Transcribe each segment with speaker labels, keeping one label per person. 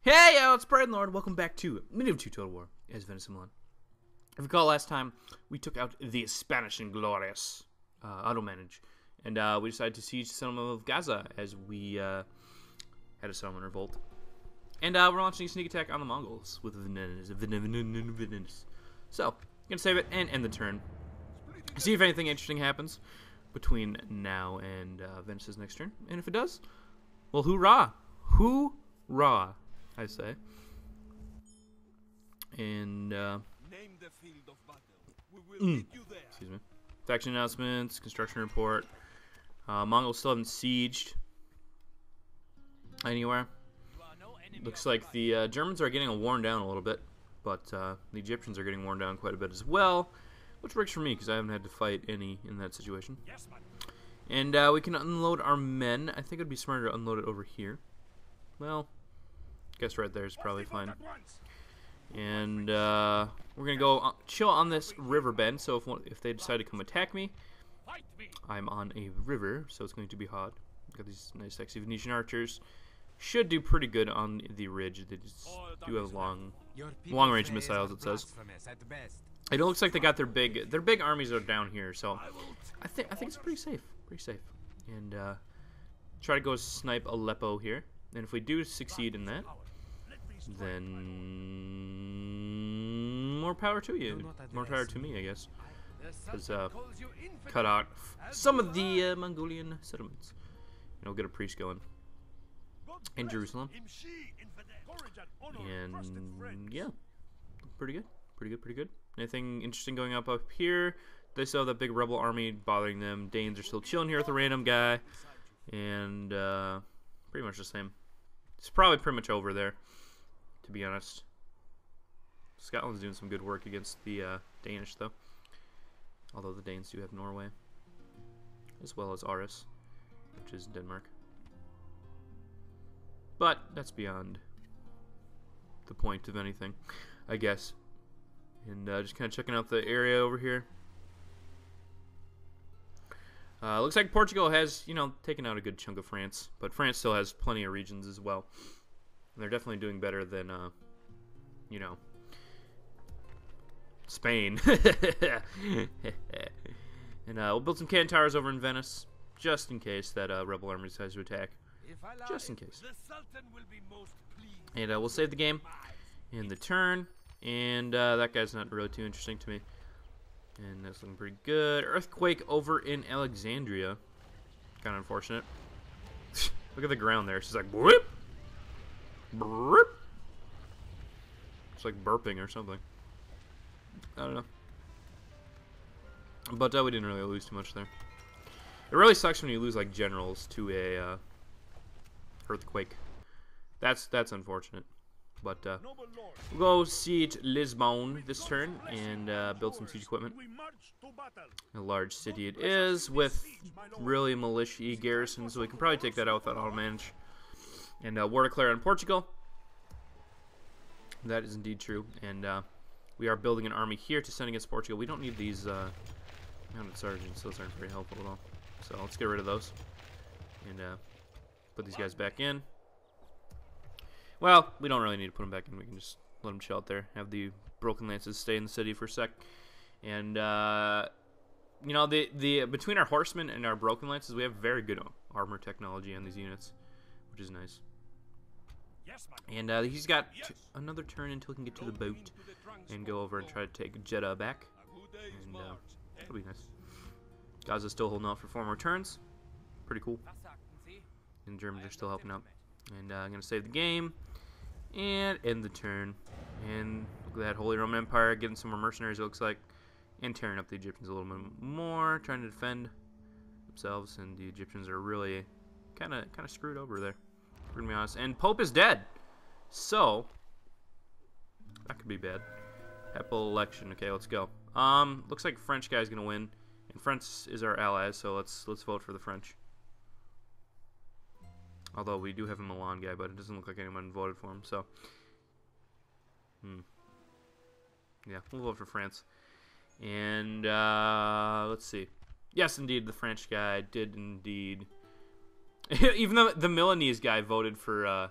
Speaker 1: Hey, it's Brian Lord. Welcome back to Medieval 2 Total War as Venice and Milan. If you recall, last time we took out the Spanish and glorious Ottomanage, and we decided to siege the settlement of Gaza as we had a settlement revolt. And we're launching a sneak attack on the Mongols with Venice. So, gonna save it and end the turn. See if anything interesting happens between now and Venice's next turn. And if it does, well, hoorah! Hoorah! I say. And,
Speaker 2: Name the field of battle. We will meet you there.
Speaker 1: excuse me. Faction announcements, construction report. Mongols still haven't sieged anywhere. Looks like the Germans are getting worn down a little bit, but the Egyptians are getting worn down quite a bit as well, which works for me because I haven't had to fight any in that situation.
Speaker 2: Yes, man.
Speaker 1: And we can unload our men. I think it would be smarter to unload it over here. Well, guess right there is probably fine. And we're gonna go chill on this river bend. So if they decide to come attack me, I'm on a river, so it's going to be hot. Got these nice, sexy Venetian archers. Should do pretty good on the ridge. They just do have long-range missiles. It says. It looks like they got their big armies are down here. So I think it's pretty safe. Pretty safe. And try to go snipe Aleppo here. And if we do succeed in that, then more power to you. More power to me, I guess. Because cut out some of the Mongolian settlements. And we'll get a priest going in Jerusalem. And yeah, pretty good. Pretty good. Anything interesting going up here? They still have that big rebel army bothering them. Danes are still chilling here with a random guy. And pretty much the same. It's probably pretty much over there, to be honest. Scotland's doing some good work against the Danish, though. Although the Danes do have Norway, as well as Aarhus, which is Denmark. But that's beyond the point of anything, I guess. And just kind of checking out the area over here. Looks like Portugal has, taken out a good chunk of France, but France still has plenty of regions as well. And they're definitely doing better than, Spain. And we'll build some cannon towers over in Venice, just in case that rebel army decides to attack. Just in case. And we'll save the game in the turn, and that guy's not really too interesting to me. And that's looking pretty good. Earthquake over in Alexandria. Kind of unfortunate. Look at the ground there. She's like, whoop! Burp. It's like burping or something. I don't know. But we didn't really lose too much there. It really sucks when you lose like generals to a earthquake. That's unfortunate. But we'll go siege Lisbon this turn and build some siege equipment. A large city it is with really militia garrisons, so we can probably take that out without Ottomanage. And war declare on Portugal. That is indeed true. And we are building an army here to send against Portugal. We don't need these mounted sergeants. Those aren't very helpful at all. So let's get rid of those. And put these guys back in. Well, we don't really need to put them back in. We can just let them chill out there. Have the broken lances stay in the city for a sec. And, between our horsemen and our broken lances, we have very good armor technology on these units, which is nice. And he's got another turn until he can get to the boat and go over and try to take Jeddah back. And that'll be nice. Gaza's still holding out for 4 more turns. Pretty cool. And the Germans are still helping out. And I'm going to save the game and end the turn. And look at that Holy Roman Empire getting some more mercenaries, it looks like. And tearing up the Egyptians a little bit more, trying to defend themselves. And the Egyptians are really kind of screwed over there, we're going to be honest. And Pope is dead. So, that could be bad. Papal election. Okay, let's go. Looks like French guy's going to win. And France is our allies, so let's vote for the French. Although we do have a Milan guy, but it doesn't look like anyone voted for him, so. Yeah, we'll vote for France. And, let's see. Yes, indeed, the French guy did indeed. Even though the Milanese guy voted for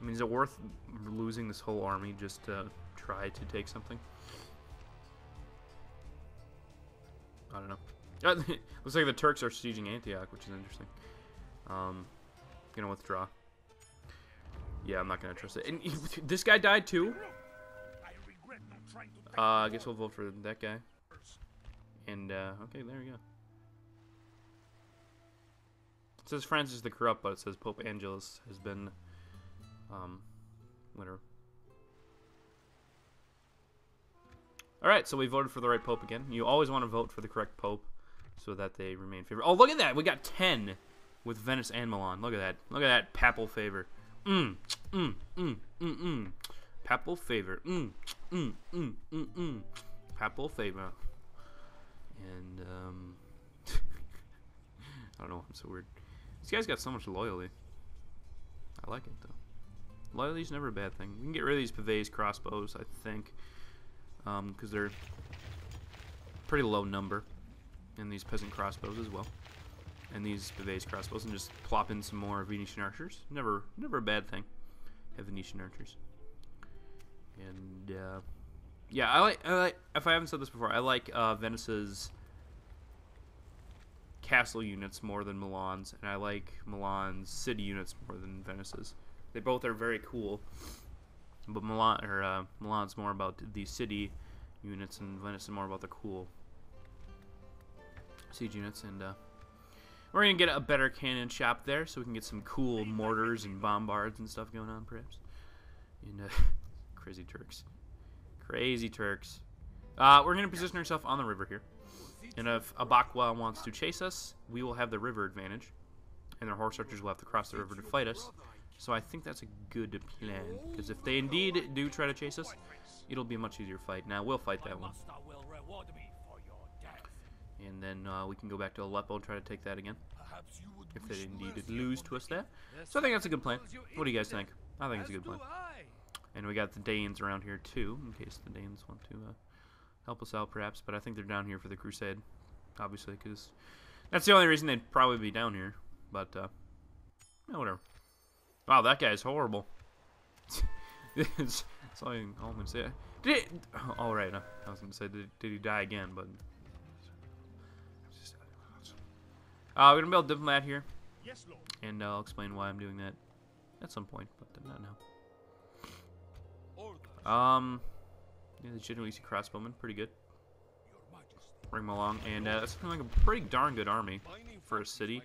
Speaker 1: I mean, is it worth losing this whole army just to try to take something? I don't know. Looks like the Turks are sieging Antioch, which is interesting. Gonna withdraw. Yeah, I'm not gonna trust it. And this guy died too. I guess we'll vote for that guy. And okay, there we go. It says Francis the Corrupt, but it says Pope Angelus has been whatever. Alright, so we voted for the right pope again. You always want to vote for the correct pope so that they remain favored. Oh, look at that! We got 10 with Venice and Milan. Look at that. Look at that papal favor. Papal favor. Papal favor. And, I don't know, I'm so weird. This guy's got so much loyalty. I like it, though. Loyalty's never a bad thing. We can get rid of these Pavés crossbows, I think. Because they're pretty low number. And these peasant crossbows as well. And these Pavés crossbows, and just plop in some more Venetian archers. Never a bad thing. Have Venetian archers. And yeah, I like. If I haven't said this before, I like Venice's castle units more than Milan's, and I like Milan's city units more than Venice's. They both are very cool, but Milan's more about the city units, and Venice is more about the cool siege units. And we're gonna get a better cannon shop there, so we can get some cool mortars and bombards and stuff going on, perhaps. And crazy Turks. Crazy Turks. We're going to position ourselves on the river here. And if Abakwa wants to chase us, we will have the river advantage. And their horse archers will have to cross the river to fight us. So I think that's a good plan. Because if they indeed do try to chase us, it'll be a much easier fight. Now, we'll fight that one. And then we can go back to Aleppo and try to take that again. If they indeed lose to us there. So I think that's a good plan. What do you guys think? I think it's a good plan. And we got the Danes around here too, in case the Danes want to help us out perhaps. But I think they're down here for the Crusade, obviously, because that's the only reason they'd probably be down here. But, yeah, whatever. Wow, that guy's horrible. That's all I'm going to say. Did it... Oh, right, I was going to say, did he die again? But we're going to build a diplomat here. And I'll explain why I'm doing that at some point, but not now. Yeah, the Genoese crossbowmen, pretty good. Bring them along, and it's like a pretty darn good army for a city.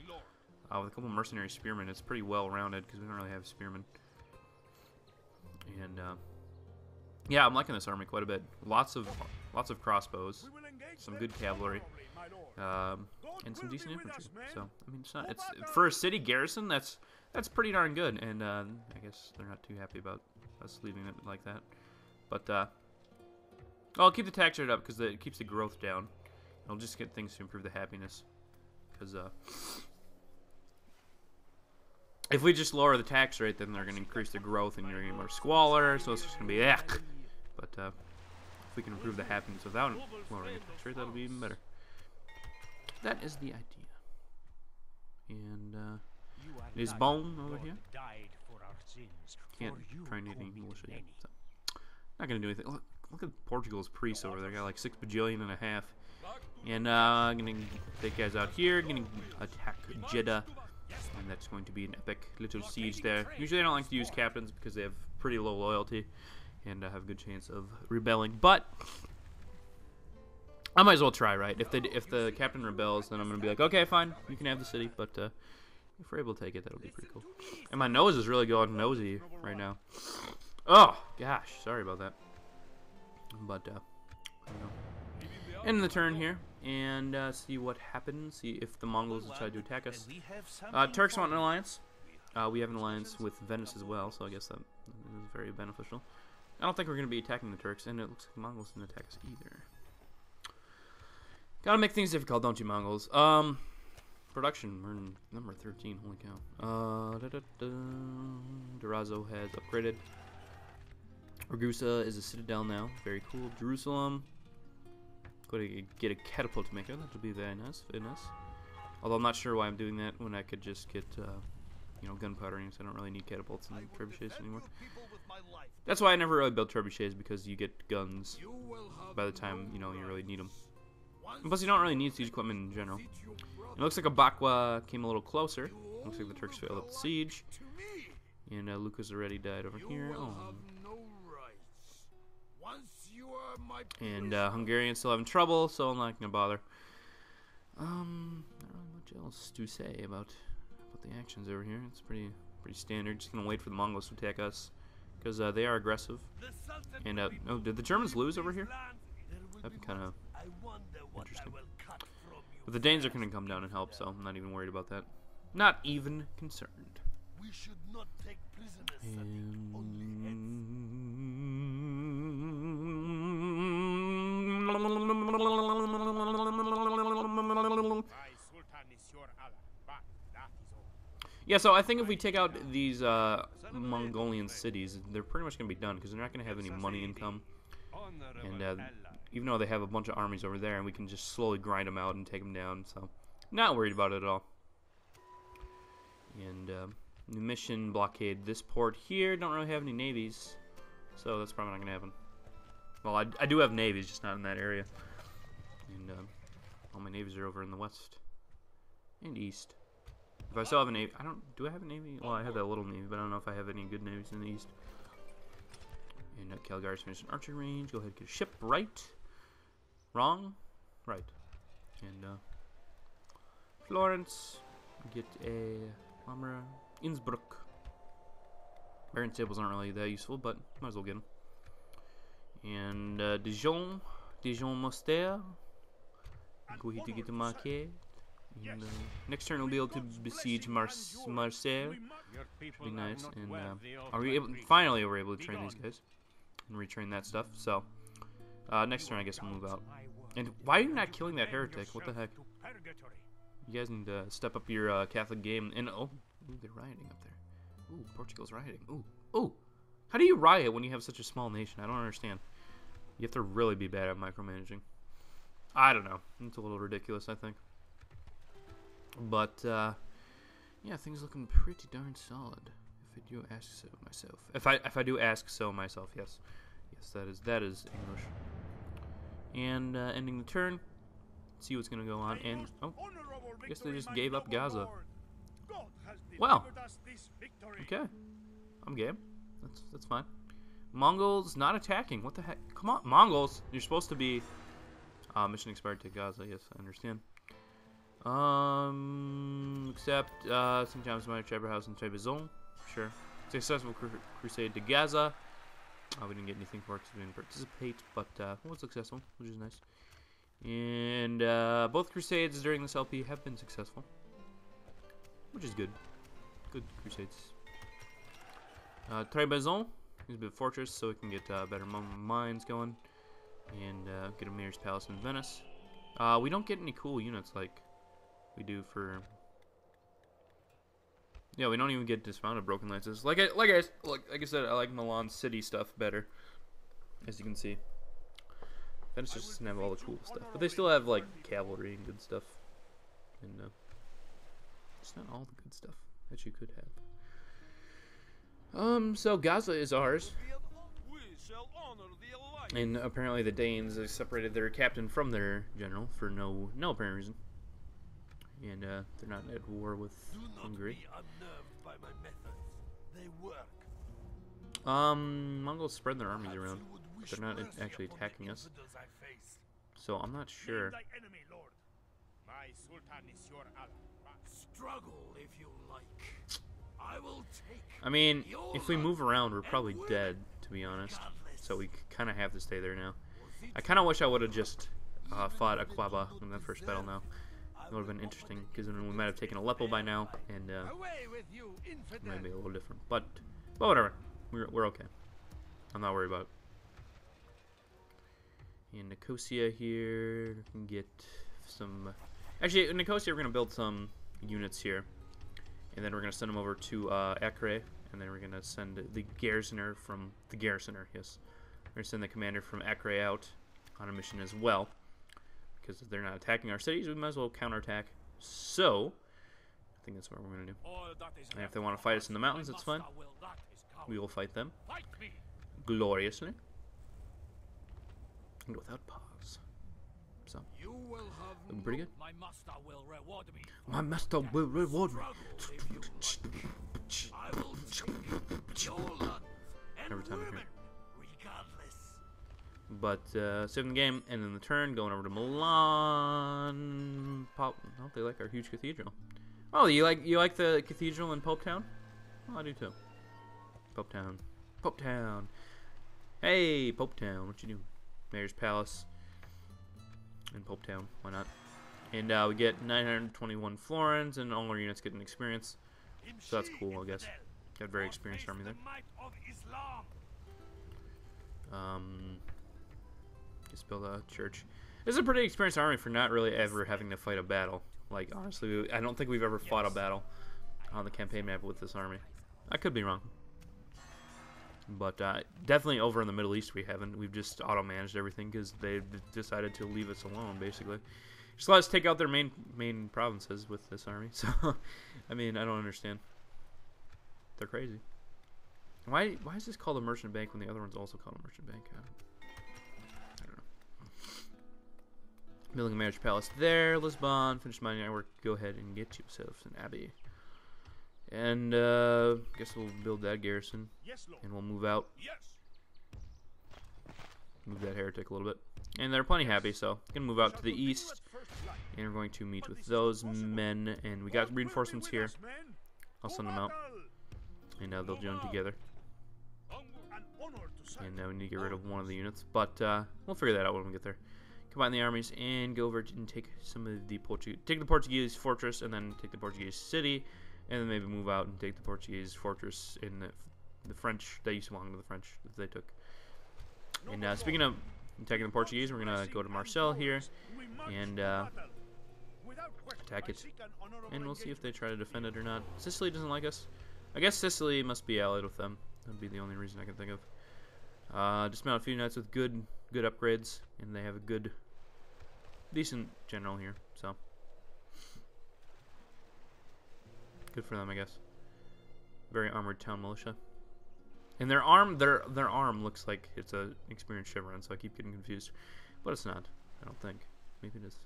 Speaker 1: With a couple mercenary spearmen, it's pretty well rounded because we don't really have spearmen. And yeah, I'm liking this army quite a bit. Lots of crossbows, some good cavalry, and some decent infantry. So I mean, it's for a city garrison, that's pretty darn good. And I guess they're not too happy about us leaving it like that. But I'll keep the tax rate up because it keeps the growth down. I'll just get things to improve the happiness. Because if we just lower the tax rate, then they're going to increase the growth and you're going to get more squalor. So it's just going to be But if we can improve the happiness without lowering the tax rate, that'll be even better. That is the idea. And Lisbon over here. Can't try anything militia yet. So. Not gonna do anything. Look at Portugal's priests over there. Got like 6 bajillion and a half. And I'm gonna take guys out here. Gonna attack Jeddah, and that's going to be an epic little siege there. Usually I don't like to use captains because they have pretty low loyalty and have a good chance of rebelling. But I might as well try, right? If the captain rebels, then I'm gonna be like, okay, fine, you can have the city. But if we're able to take it, that'll be pretty cool. And my nose is really going nosy right now. Oh, gosh. Sorry about that. But, you know. End the turn here. And see what happens. See if the Mongols decide to attack us. Turks want an alliance. We have an alliance with Venice as well. So I guess that is very beneficial. I don't think we're going to be attacking the Turks. And it looks like the Mongols didn't attack us either. Gotta make things difficult, don't you, Mongols? Production, we're in number 13, holy cow. Durazzo has upgraded. Ragusa is a citadel now, very cool. Jerusalem, going to get a catapult maker, that would be very nice, very nice. Although I'm not sure why I'm doing that when I could just get you know, gunpowder units. I don't really need catapults and trebuchets anymore. That's why I never really built trebuchets, because you get guns by the time, you know, you really need them. And plus, you don't really need siege equipment in general. It looks like a Bakwa came a little closer. Looks like the Turks failed up the siege. And Lucas already died over here. Oh. And Hungarians still having trouble, so I'm not going to bother. Not really much else to say about the actions over here. It's pretty standard. Just going to wait for the Mongols to attack us, because they are aggressive. And, oh, did the Germans lose over here? That'd be kind of interesting. But the Danes are going to come down and help, so I'm not even worried about that. Not even concerned.
Speaker 2: We should not take prisoners.
Speaker 1: Yeah, so I think if we take out these Mongolian cities, they're pretty much going to be done, because they're not going to have any money income. And even though they have a bunch of armies over there, and we can just slowly grind them out and take them down, so not worried about it at all. And the mission blockade this port here. Don't really have any navies, so that's probably not going to happen. Well, I do have navies, just not in that area. And all my navies are over in the west and east. If I still have a navy, do I have a navy? Well, I have that little navy, but I don't know if I have any good navies in the east. And Calgary's finished an archery range. Go ahead and get a ship right. Wrong? Right. And Florence, get a bomber. Innsbruck. Baron stables aren't really that useful, but might as well get them. And Dijon Moster. Go ahead to get the marquee. And next turn we'll be able to besiege Marseille. Be nice. And are we able? Finally, we're able to train these guys and retrain that stuff. So next turn, I guess we'll move out. And why are you not killing that heretic? What the heck? You guys need to step up your Catholic game. And oh, ooh, they're rioting up there. Ooh, Portugal's rioting. Ooh. How do you riot when you have such a small nation? I don't understand. You have to really be bad at micromanaging. I don't know. It's a little ridiculous, I think. But, yeah, things looking pretty darn solid. If I do ask so myself. If I do ask so myself, yes. Yes, that is English. And, ending the turn. See what's going to go on. And, oh, I guess they just gave up Gaza. Wow. Okay. I'm game. That's fine. Mongols not attacking. What the heck? Come on, Mongols. You're supposed to be mission expired to Gaza. Yes, I understand. Except St. John's Minor, Chaber House, and Trebizond. Sure. Successful crusade to Gaza. We didn't get anything for it because we didn't participate, but it was successful, which is nice. And both crusades during this LP have been successful, which is good. Good crusades. Trebizond is a bit of fortress, so we can get better mines going, and get a mayor's palace in Venice. We don't get any cool units like we do for. Yeah, we don't even get dismounted broken lances. Like I said, I like Milan city stuff better, as you can see. Venice just doesn't have all the cool stuff, but they still have like cavalry and good stuff, and it's not all the good stuff that you could have. So Gaza is ours, and apparently the Danes have separated their captain from their general for no apparent reason, and they're not at war with Hungary. Mongols spread their armies around, but they're not actually attacking us, so I'm not sure.
Speaker 2: Struggle if you like. I will take.
Speaker 1: I mean, if we move around, we're probably dead, to be honest. So we kind of have to stay there now. I kind of wish I would have just fought Aqaba in that first battle now. It would have been interesting, because then we might have taken Aleppo by now, and maybe a little different. But whatever. We're okay. I'm not worried about it. In Nicosia here, we can get some. Actually, in Nicosia, we're gonna build some units here, and then we're gonna send them over to Acre, and then we're gonna send the garrisoner from the garrisoner. Yes, we're gonna send the commander from Acre out on a mission as well, because if they're not attacking our cities, we might as well counterattack. So, think that's what we're gonna do.
Speaker 2: All that is
Speaker 1: And if
Speaker 2: left
Speaker 1: they want
Speaker 2: of
Speaker 1: to fight us
Speaker 2: us,
Speaker 1: in the mountains,
Speaker 2: my
Speaker 1: that's fine.
Speaker 2: master will not his coward.
Speaker 1: We will fight them
Speaker 2: Fight me.
Speaker 1: gloriously and without pause. So,
Speaker 2: You will have
Speaker 1: looking pretty good.
Speaker 2: My master will reward me.
Speaker 1: My master will reward me.
Speaker 2: Struggle if you like. I will take your land and
Speaker 1: Every time I hear
Speaker 2: women,
Speaker 1: it.
Speaker 2: regardless.
Speaker 1: But saving the game, and then the turn, going over to Milan. Oh, they like our huge cathedral. Oh, you like the cathedral in Pope Town? Oh, I do too. Pope Town, Pope Town. Hey, Pope Town, what you do? Mayor's Palace in Pope Town. Why not? And we get 921 florins, and all our units get an experience. So that's cool, I guess. Got a very experienced army there. Just build a church. This is a pretty experienced army for not really ever having to fight a battle. Like, honestly, I don't think we've ever fought a battle on the campaign map with this army. I could be wrong. But definitely over in the Middle East we haven't. We've just auto-managed everything because they decided to leave us alone, basically. Just let us take out their main provinces with this army. So, I mean, I don't understand. They're crazy. Why is this called a merchant bank when the other one's also called a merchant bank? I don't know. Building a marriage palace there. Lisbon. Finish mining network. Go ahead and get yourself an abbey. And guess we'll build that garrison. And we'll move out. Move that heretic a little bit. And they're plenty happy, so gonna move out to the east. And we're going to meet with those men. And we got reinforcements here. I'll send them out. And they'll join together. And we need to get rid of one of the units. But we'll figure that out when we get there. Combine the armies and go over and take some of the Portuguese fortress, and then take the Portuguese city, and then maybe move out and take the Portuguese fortress in the French. They used to belong to the French that they took. And speaking of taking the Portuguese, we're gonna go to Marseille here and attack it, and we'll see if they try to defend it or not. Sicily doesn't like us. I guess Sicily must be allied with them. That'd be the only reason I can think of. Dismount a few units with good upgrades, and they have a decent general here, so good for them, I guess. Very armored town militia, and their arm looks like it's a experienced chevron, so I keep getting confused, but it's not. I don't think. Maybe it is.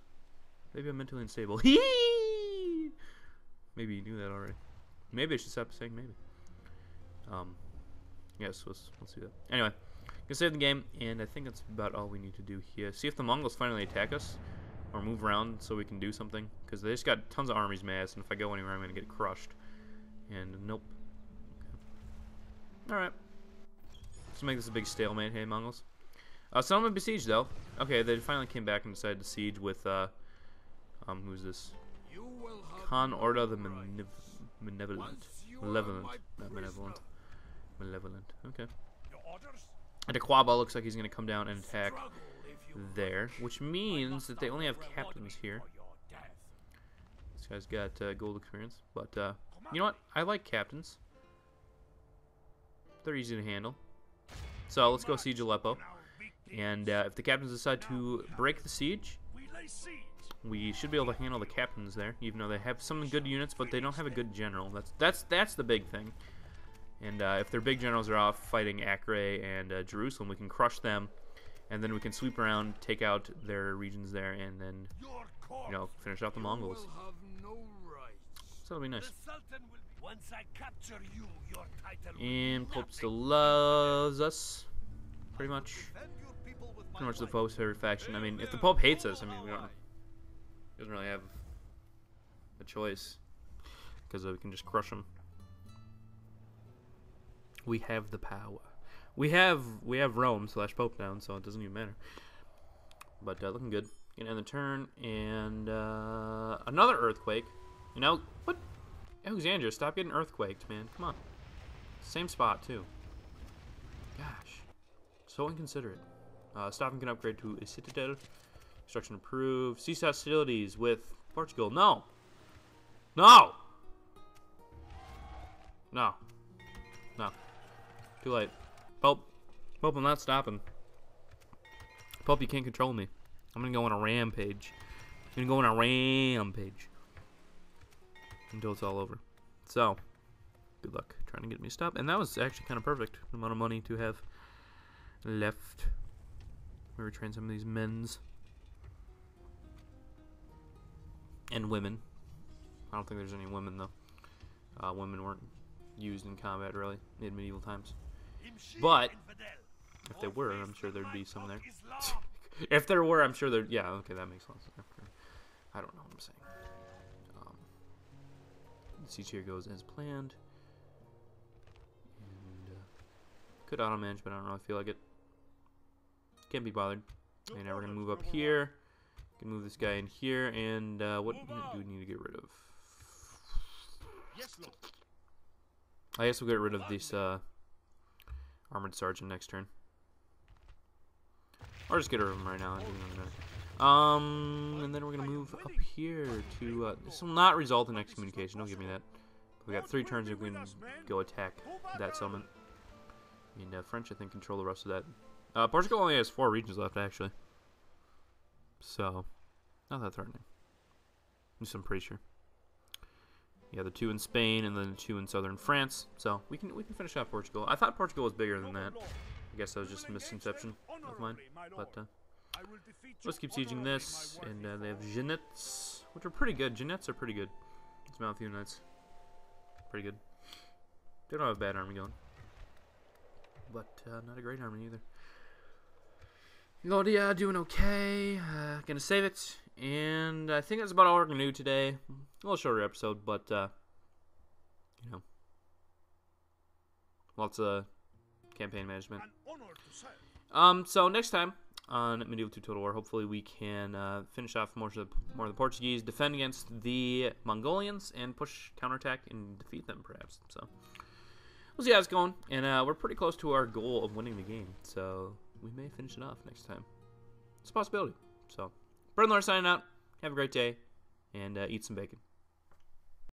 Speaker 1: Maybe I'm mentally unstable. Maybe you knew that already. Maybe I should stop saying maybe. Yes, let's do that. Anyway, gonna save the game, and I think that's about all we need to do here. See if the Mongols finally attack us, or move around so we can do something, because they just got tons of armies massed, and if I go anywhere, I'm gonna get crushed. And nope. Okay. All right. Let's make this a big stalemate. Hey, Mongols. Settlement besieged though. Okay, they finally came back and decided to siege with who's this? Khan Orda the Malevolent. Not benevolent. Malevolent. Okay. And Akwaba looks like he's going to come down and attack there, which means that they only have captains here. This guy's got gold experience, but you know what? I like captains. They're easy to handle. So let's go siege Aleppo. And if the captains decide to break the siege, we should be able to handle the captains there, even though they have some good units, but they don't have a good general. That's the big thing. And if their big generals are off fighting Acre and Jerusalem, we can crush them, and then we can sweep around, take out their regions there, and then, you know, finish off the Mongols. So that'll be nice. And Pope still loves us, pretty much. Pretty much the Pope's favorite faction. I mean, if the Pope hates us, I mean, he doesn't really have a choice, because we can just crush him. We have the power. We have Rome / Pope down, so it doesn't even matter. But looking good. Gonna end the turn, and another earthquake. You know what? Alexandria, stop getting earthquaked, man. Come on. Same spot too. Gosh, so inconsiderate. Stopping can upgrade to a citadel. Construction approved. Cease hostilities with Portugal. No. No. No. No. Too late. Pope, I'm not stopping. Pope, you can't control me. I'm gonna go on a rampage. I'm gonna go on a rampage. until it's all over. So, good luck trying to get me to stop. And that was actually kind of perfect. The amount of money to have left. We were training some of these men's and women. I don't think there's any women though. Women weren't used in combat really in medieval times. But if they were, I'm sure there'd be some there. If there were, I'm sure there. Yeah, okay, that makes sense. I don't know what I'm saying. The siege here goes as planned. And could auto manage, but I don't know. I feel like it. Can't be bothered. And now we're gonna move up here. Can move this guy in here. And what unit do we need to get rid of? I guess we'll get rid of this armored sergeant next turn. Or just get rid of him right now. And then we're gonna move up here to. This will not result in excommunication. Don't give me that. We got 3 turns. We can go attack that settlement. And French, I think, control the rest of that. Portugal only has 4 regions left, actually. So, not that threatening. At least I'm pretty sure. Yeah, the 2 in Spain and then the 2 in southern France. So we can finish off Portugal. I thought Portugal was bigger than that. I guess that was just a misconception of mine. But let's keep sieging this. And they have Jeannettes, which are pretty good. Jeannettes are pretty good. It's Mount Units. Pretty good. They don't have a bad army going. But not a great army either. Lordia doing okay. Gonna save it. And I think that's about all we're gonna do today. A little shorter episode, but you know, lots of campaign management. So next time on Medieval 2 Total War, hopefully we can finish off more of the Portuguese, defend against the Mongolians, and push counterattack and defeat them, perhaps. So we'll see how it's going, and we're pretty close to our goal of winning the game. So we may finish it off next time. It's a possibility. So, Bird Lord signing out. Have a great day, and eat some bacon.